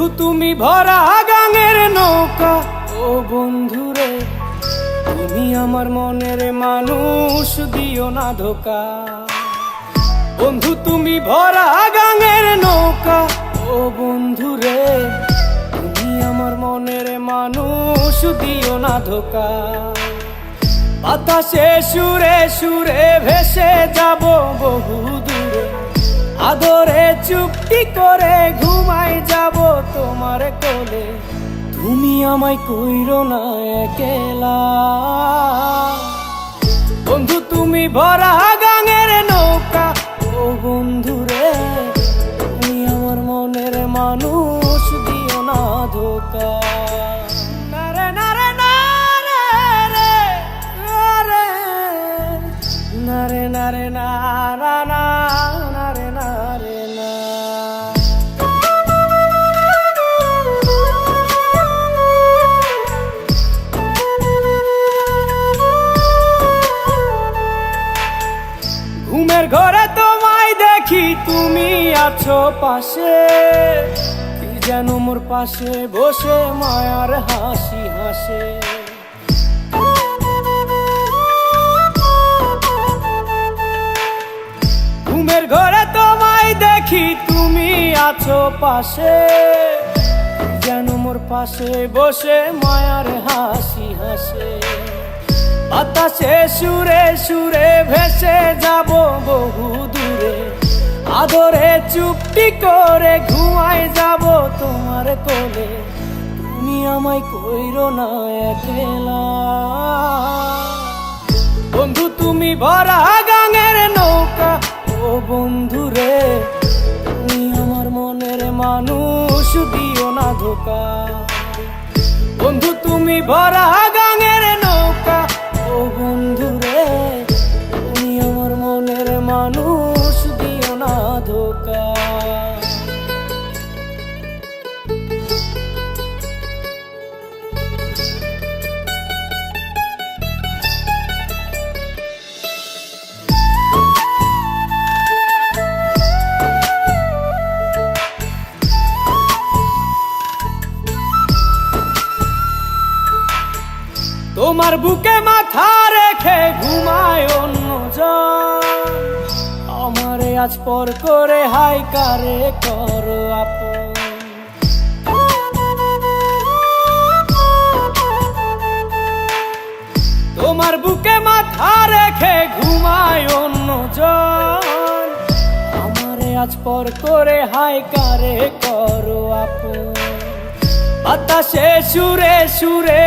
বন্ধু তুমি ভরা গাঙের নৌকা, ও বন্ধুরে তুমি আমার মনের মানুষ, দিও না ধোকা। বন্ধু তুমি ভরা গাঙের নৌকা, ও বন্ধুরে তুমি আমার মনের মানুষ, দিও না ধোকা। বাতাসে সুরে সুরে ভেসে যাব বহু দূরে, আদরে চুপটি করে ঘুমাই যাব তোমার কোলে। তুমি আমায় কইরো না একলা, বন্ধু তুমি ভরা গাঙের নৌকা, ও বন্ধুরে তুমি আমার মনের মানুষ, দিও না ধোকা। নারে নারে নারে রে রে, নারে নারে নারা না, নারে নারে না। ঘুমের ঘরে তোমায় দেখি তুমি আছো পাশে, কি যেন মোর পাশে বসে মায়ার হাসি হাসে। ঘুমের ঘরে তোমায় দেখি তুমি আছো পাশে, কি যেন মোর পাশে বসে মায়ার হাসি হাসে। বাতাসে সুরে সুরে ভেসে যাব বহু দূরে, আদরে চুপটি করে ঘুমাই যাব তোমার কোলে। তুমি আমায় কইরো না একলা, বন্ধু তুমি ভরা গাঙের নৌকা, ও বন্ধুরে তুমি আমার মনের মানুষ, দিও না ধোকা। বন্ধু তুমি ভরা গাঙের নৌকা, ও বন্ধুরে তুমি আমার মনের মানুষ, দিও না ধোকা। তোমার বুকে মাথা রেখে ঘুমায় অন্যজন, আমারে আজ পর করে হাই কারে করো আপন। তোমার বুকে মাথা রেখে ঘুমায় অন্যজন, আমারে আজ পর করে হাই কারে করো আপন। বাতাসে সুরে সুরে